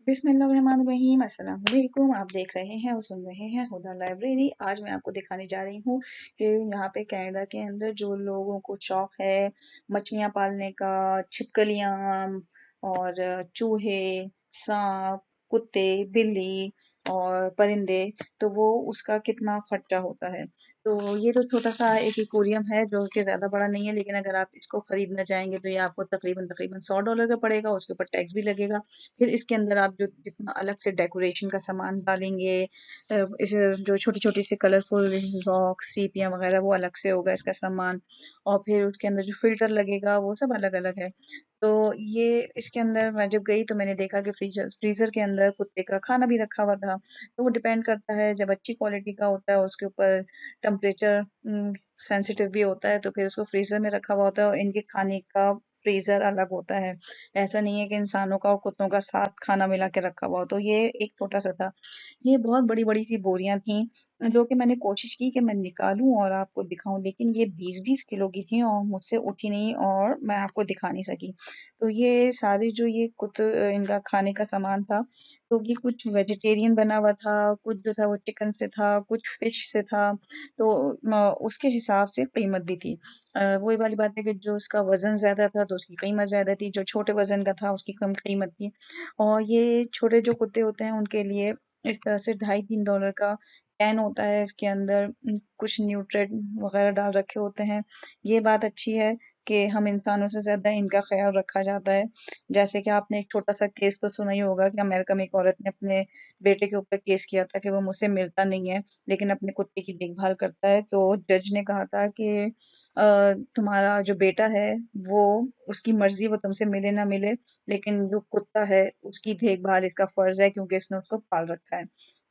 बिस्मिल्लाहिर्रहमानिर्रहीम अस्सलाम वालेकुम। आप देख रहे हैं और सुन रहे हैं हुदा लाइब्रेरी। आज मैं आपको दिखाने जा रही हूँ कि यहाँ पे कनाडा के अंदर जो लोगों को शौक है मछलियाँ पालने का, छिपकलियाँ और चूहे, सांप, कुत्ते, बिल्ली और परिंदे, तो वो उसका कितना खर्चा होता है। तो ये तो छोटा सा एक एक्वेरियम है जो कि ज़्यादा बड़ा नहीं है, लेकिन अगर आप इसको खरीदना चाहेंगे तो ये आपको तकरीबन तकरीबन $100 का पड़ेगा। उसके ऊपर टैक्स भी लगेगा। फिर इसके अंदर आप जो जितना अलग से डेकोरेशन का सामान डालेंगे, इस जो छोटी-छोटी सी कलरफुल रॉक्स, सीपियाँ वगैरह वो अलग से होगा इसका सामान, और फिर उसके अंदर जो फ़िल्टर लगेगा वो सब अलग-अलग है। तो ये इसके अंदर मैं जब गई तो मैंने देखा कि फ्रीज़र के अंदर कुत्ते का खाना भी रखा हुआ था। तो वो डिपेंड करता है, जब अच्छी क्वालिटी का होता है उसके ऊपर टेम्परेचर सेंसिटिव भी होता है, तो फिर उसको फ्रीज़र में रखा हुआ होता है और इनके खाने का फ्रीज़र अलग होता है। ऐसा नहीं है कि इंसानों का और कुत्तों का साथ खाना मिला के रखा हुआ हो। तो ये एक छोटा-सा था। ये बहुत बड़ी-बड़ी सी बोरियाँ थीं, जो कि मैंने कोशिश की कि मैं निकालूँ और आपको दिखाऊँ, लेकिन ये 20-20 किलो की थीं और मुझसे उठी नहीं और मैं आपको दिखा नहीं सकी। तो ये सारे जो ये इनका खाने का सामान था, तो ये कुछ वेजिटेरियन बना हुआ था, कुछ जो था वो चिकन से था, कुछ फिश से था, तो उसके हिसाब से कीमत भी थी। वही वाली बात है कि जो उसका वज़न ज़्यादा था तो उसकी कीमत ज़्यादा थी, जो छोटे वज़न का था उसकी कम कीमत थी। और ये छोटे जो कुत्ते होते हैं उनके लिए इस तरह से $2.5-3 का कैन होता है, इसके अंदर कुछ न्यूट्रिएंट वग़ैरह डाल रखे होते हैं। ये बात अच्छी है कि हम इंसानों से ज़्यादा इनका ख़्याल रखा जाता है। जैसे कि आपने एक छोटा-सा केस तो सुना ही होगा कि अमेरिका में एक औरत ने अपने बेटे के ऊपर केस किया था कि वो मुझसे मिलता नहीं है, लेकिन अपने कुत्ते की देखभाल करता है। तो जज ने कहा था कि तुम्हारा जो बेटा है वो उसकी मर्ज़ी, वो तुमसे मिले ना मिले, लेकिन जो कुत्ता है उसकी देखभाल इसका फ़र्ज़ है क्योंकि इसने उसको पाल रखा है।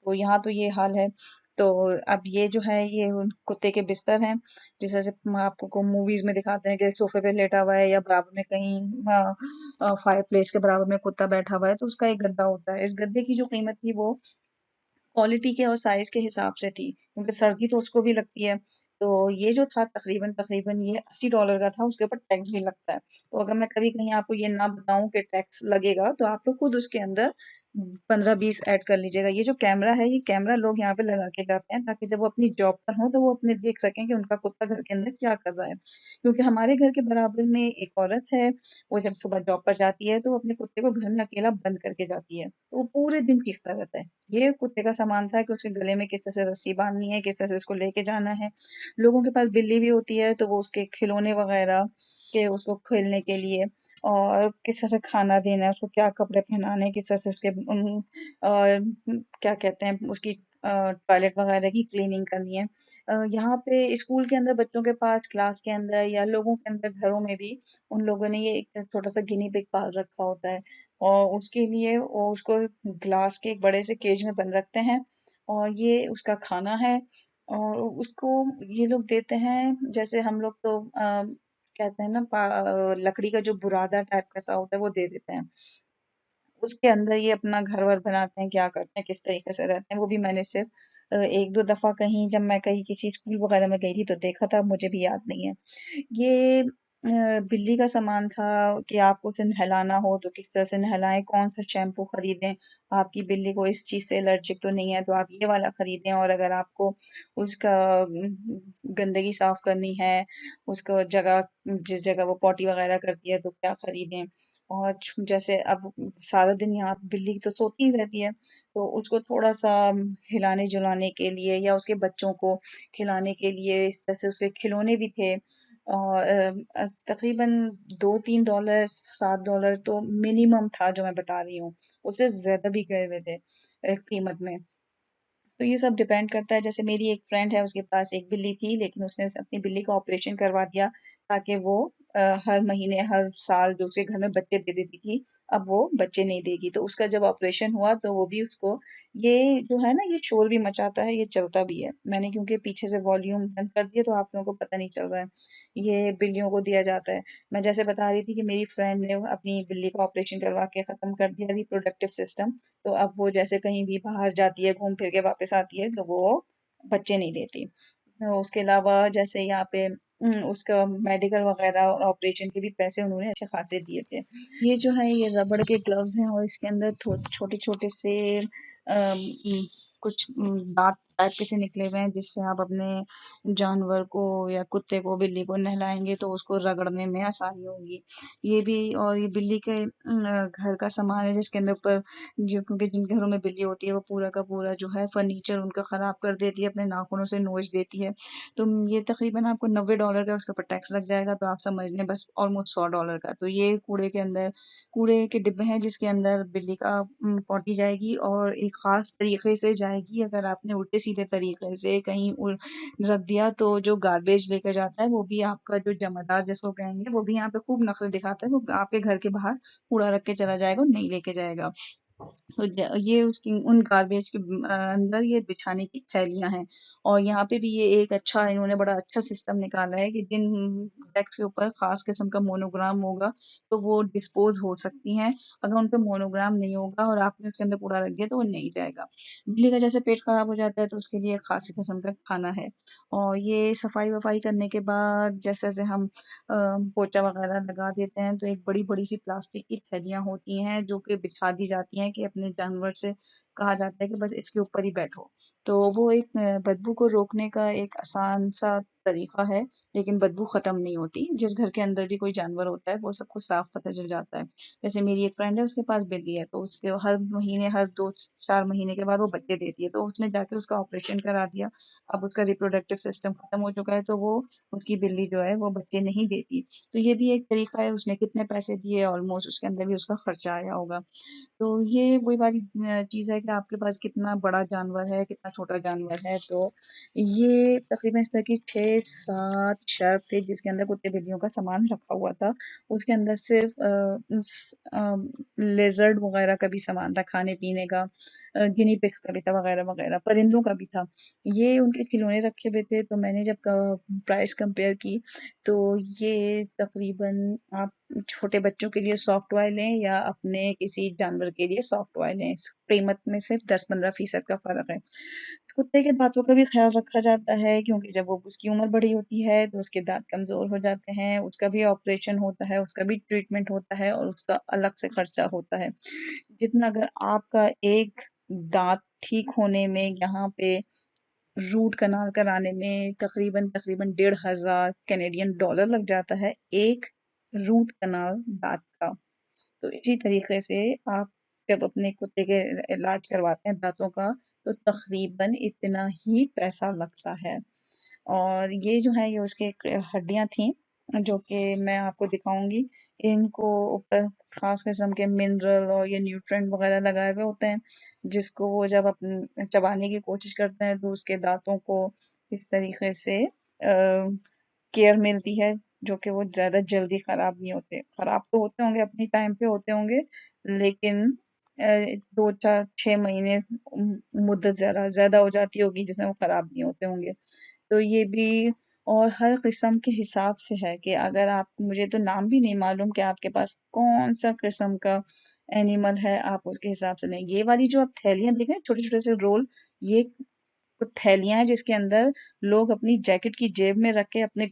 तो यहाँ तो ये हाल है। तो अब ये जो है ये उन कुत्ते के बिस्तर हैं, जिस तरह से हम आपको को मूवीज़ में दिखाते हैं कि सोफ़े पे लेटा हुआ है या बराबर में कहीं फायरप्लेस के बराबर में कुत्ता बैठा हुआ है, तो उसका एक गद्दा होता है। इस गद्दे की जो कीमत थी वो क्वालिटी के और साइज़ के हिसाब से थी, क्योंकि सर्दी तो उसको भी लगती है। तो ये जो था तकरीबन ये $80 का था, उसके ऊपर टैक्स भी लगता है। तो अगर मैं कभी कहीं आपको ये ना बताऊँ कि टैक्स लगेगा, तो आप लोग खुद उसके अंदर 15-20 ऐड कर लीजिएगा। ये जो कैमरा है, ये कैमरा लोग यहाँ पे लगा के जाते हैं ताकि जब वो अपनी जॉब पर हों, तो वो अपने देख सकें कि उनका कुत्ता घर के अंदर क्या कर रहा है। क्योंकि हमारे घर के बराबर में एक औरत है, वो जब सुबह जॉब पर जाती है, तो वो अपने कुत्ते को घर में अकेला बंद करके जाती है। तो वो पूरे दिन चीखता रहता है। ये कुत्ते का सामान था कि उसके गले में किस तरह से रस्सी बाँधनी है, किस तरह से उसको लेके जाना है। लोगों के पास बिल्ली भी होती है, तो वो उसके खिलौने वग़ैरह के उसको खेलने के लिए, और किस तरह से खाना देना है, उसको क्या कपड़े पहनाने हैं, किस तरह से उसके क्या कहते हैं उसकी टॉयलेट वग़ैरह की क्लीनिंग करनी है। यहाँ पे स्कूल के अंदर बच्चों के पास, क्लास के अंदर या लोगों के अंदर घरों में भी उन लोगों ने ये एक छोटा-सा गिनी पिग पाल रखा होता है। और उसके लिए वो उसको ग्लास के एक बड़े से केज में बंद रखते हैं, और ये उसका खाना है, और उसको ये लोग देते हैं, जैसे हम लोग तो कहते हैं ना लकड़ी का जो बुरादा टाइप का सा होता है वो दे देते हैं। उसके अंदर ये अपना घर-वर बनाते हैं, क्या करते हैं, किस तरीके से रहते हैं, वो भी मैंने सिर्फ़ 1-2 दफ़ा कहीं जब मैं कहीं किसी स्कूल वग़ैरह में गई थी तो देखा था, मुझे भी याद नहीं है। ये बिल्ली का सामान था कि आपको उसे नहलाना हो तो किस तरह से नहलाएँ, कौन-सा शैम्पू खरीदें, आपकी बिल्ली को इस चीज़ से एलर्जिक तो नहीं है तो आप ये वाला खरीदें, और अगर आपको उसका गंदगी साफ़ करनी है, उसको जिस जगह वो पॉटी वग़ैरह करती है तो क्या खरीदें। और जैसे अब सारा दिन यहाँ बिल्ली तो सोती ही रहती है, तो उसको थोड़ा-सा हिलाने-जुलाने के लिए या उसके बच्चों को खिलाने के लिए इस तरह से उसके खिलौने भी थे। और तकरीबन $2-3 $7 तो मिनिमम था जो मैं बता रही हूँ, उससे ज़्यादा भी गए हुए थे कीमत में। तो ये सब डिपेंड करता है, जैसे मेरी एक फ्रेंड है, उसके पास एक बिल्ली थी, लेकिन उसने अपनी बिल्ली का ऑपरेशन करवा दिया ताकि वो हर महीने, हर साल जो उसके घर में बच्चे दे देती थी, अब वो बच्चे नहीं देगी। तो उसका जब ऑपरेशन हुआ तो वो भी उसको, ये जो है ना, ये शोर भी मचाता है, ये चलता भी है। मैंने क्योंकि पीछे से वॉल्यूम बंद कर दिया तो आप लोगों को पता नहीं चल रहा है। ये बिल्लियों को दिया जाता है। मैं जैसे बता रही थी कि मेरी फ्रेंड ने अपनी बिल्ली का ऑपरेशन करवा के ख़त्म कर दिया रिप्रोडक्टिव सिस्टम, तो अब वो जैसे कहीं भी बाहर जाती है, घूम फिर के वापस आती है, तो वो बच्चे नहीं देती। उसके अलावा जैसे यहाँ पे उसका मेडिकल वगैरह और ऑपरेशन के भी पैसे उन्होंने अच्छे खासे दिए थे। ये जो है ये रबड़ के ग्लव्स हैं और इसके अंदर छोटे छोटे से कुछ दांत टाइप के से निकले हुए हैं, जिससे आप अपने जानवर को या कुत्ते को बिल्ली को नहलाएंगे तो उसको रगड़ने में आसानी होगी। ये भी, और ये बिल्ली के घर का सामान है जिसके अंदर ऊपर जो, क्योंकि जिन घरों में बिल्ली होती है वो पूरा का पूरा जो है फर्नीचर उनका खराब कर देती है, अपने नाखूनों से नोच देती है। तो ये तकरीबन आपको $90 का उसके ऊपर टैक्स लग जाएगा, तो आप समझ लें बस ऑलमोस्ट $100 का। तो ये कूड़े के डिब्बे हैं जिसके अंदर बिल्ली का पॉटी जाएगी और एक ख़ास तरीके से जाएगी। अगर आपने उल्टे-सीधे तरीके से कहीं रख दिया तो जो गार्बेज लेकर जाता है वो भी आपका जो जमादार जिसको कहेंगे वो भी यहाँ पे खूब नखरे दिखाता है, वो आपके घर के बाहर कूड़ा रख के चला जाएगा और नहीं लेके जाएगा। तो ये उसकी उन गार्बेज के अंदर ये बिछाने की थैलियाँ हैं। और यहाँ पे भी ये एक अच्छा इन्होंने बड़ा अच्छा सिस्टम निकाला है कि जिन डेस्क के ऊपर ख़ास किस्म का मोनोग्राम होगा, तो वो डिस्पोज़ हो सकती हैं। अगर उन पे मोनोग्राम नहीं होगा और आपने उसके अंदर कूड़ा रख दिया तो वो नहीं जाएगा। बिल्ली का जैसे पेट ख़राब हो जाता है तो उसके लिए ख़ास किस्म का खाना है। और ये सफाई-वफाई करने के बाद जैसे-जैसे हम पोछा वगैरह लगा देते हैं तो एक बड़ी-बड़ी सी प्लास्टिक की थैलियाँ होती हैं जो कि बिछा दी जाती हैं कि अपने जानवर से कहा जाता है कि बस इसके ऊपर ही बैठो। तो वो एक बदबू को रोकने का एक आसान-सा तरीका है, लेकिन बदबू ख़त्म नहीं होती। जिस घर के अंदर भी कोई जानवर होता है वो सबको साफ़ पता चल जाता है। जैसे मेरी एक फ्रेंड है उसके पास बिल्ली है, तो उसके हर महीने हर 2-4 महीने के बाद वो बच्चे देती है, तो उसने जाके उसका ऑपरेशन करा दिया। अब उसका रिप्रोडक्टिव सिस्टम ख़त्म हो चुका है तो वो उसकी बिल्ली जो है वो बच्चे नहीं देती। तो ये भी एक तरीका है, उसने कितने पैसे दिए ऑलमोस्ट उसके अंदर भी उसका खर्चा आया होगा। तो ये वही वाली चीज़ है कि आपके पास कितना बड़ा जानवर है, कितना छोटा जानवर है। तो ये तकरीबन इस तरह की 6-7 शेल्फ थे जिसके अंदर कुत्ते-बिल्लियों का सामान रखा हुआ था। उसके अंदर सिर्फ़ लिज़र्ड वग़ैरह का भी सामान था, खाने-पीने का, गिनी पिग्स का भी था वग़ैरह-वग़ैरह, परिंदों का भी था। ये उनके खिलौने रखे हुए थे, तो मैंने जब प्राइस कंपेयर की तो ये तकरीबन आप छोटे बच्चों के लिए सॉफ्ट टॉय लें या अपने किसी जानवर के लिए सॉफ्ट टॉय लें, कीमत में सिर्फ़ 10-15% का फ़र्क है। कुत्ते के दाँतों का भी ख़्याल रखा जाता है क्योंकि जब वो उसकी उम्र बड़ी होती है तो उसके दाँत कमज़ोर हो जाते हैं, उसका भी ऑपरेशन होता है, उसका भी ट्रीटमेंट होता है और उसका अलग से खर्चा होता है। जितना अगर आपका एक दाँत ठीक होने में यहाँ पे रूट कनाल कराने में तकरीबन 1,500 कैनेडियन डॉलर लग जाता है, एक रूट कनाल दाँत का। तो इसी तरीके से आप जब अपने कुत्ते के इलाज करवाते हैं दाँतों का, तो तकरीबन इतना ही पैसा लगता है। और ये जो है ये उसके हड्डियाँ थीं, जो कि मैं आपको दिखाऊँगी। इनको ऊपर ख़ास किस्म के मिनरल और ये न्यूट्रिएंट वग़ैरह लगाए हुए होते हैं, जिसको वो जब चबाने की कोशिश करते हैं तो उसके दाँतों को इस तरीके से केयर मिलती है, जो कि वो ज़्यादा जल्दी ख़राब नहीं होते। ख़राब तो होते होंगे, अपनी टाइम पे होते होंगे, लेकिन 2-4-6 महीने मुद्दत ज़रा ज़्यादा हो जाती होगी जिसमें वो ख़राब नहीं होते होंगे। तो ये भी, और हर किस्म के हिसाब से है कि अगर आप, मुझे तो नाम भी नहीं मालूम कि आपके पास कौन-सा किस्म का एनिमल है, आप उसके हिसाब से लें। ये वाली जो आप थैलियाँ देख रहे हैं, छोटे-छोटे से रोल, ये कुछ थैलियाँ हैं जिसके अंदर लोग अपनी जैकेट की जेब में रख के अपने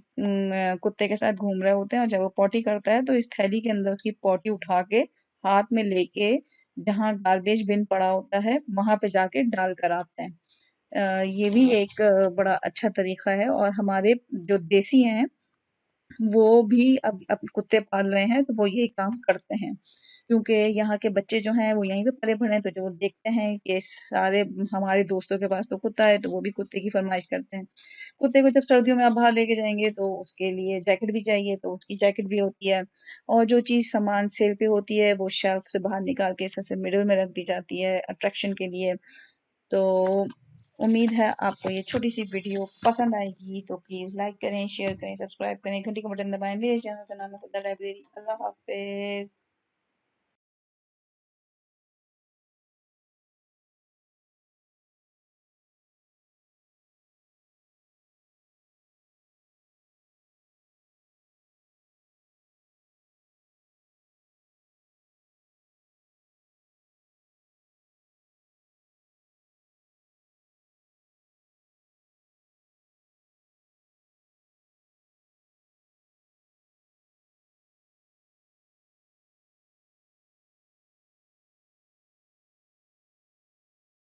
कुत्ते के साथ घूम रहे होते हैं और जब वो पॉटी करता है तो इस थैली के अंदर उसकी पॉटी उठा के हाथ में लेके जहाँ गार्बेज बिन पड़ा होता है, वहाँ पे जाके डाल कर आते हैं। ये भी एक बड़ा अच्छा तरीका है और हमारे जो देसी हैं वो भी अब कुत्ते पाल रहे हैं तो वो यही काम करते हैं। क्योंकि यहाँ के बच्चे जो हैं वो यहीं पे पले-बढ़े हैं तो जब वो देखते हैं कि सारे हमारे दोस्तों के पास तो कुत्ता है तो वो भी कुत्ते की फ़रमाइश करते हैं। कुत्ते को जब सर्दियों में आप बाहर लेके जाएँगे तो उसके लिए जैकेट भी चाहिए तो उसकी जैकेट भी होती है। और जो चीज़ सामान सेल पे होती है वो शेल्फ से बाहर निकाल के इस तरह से मिडल में रख दी जाती है अट्रैक्शन के लिए। तो उम्मीद है आपको ये छोटी-सी वीडियो पसंद आएगी, तो प्लीज़ लाइक करें, शेयर करें, सब्सक्राइब करें, घंटी का बटन दबाएँ। मेरे चैनल का नाम है खुदा लाइब्रेरी। अल्लाह हाफ़िज़।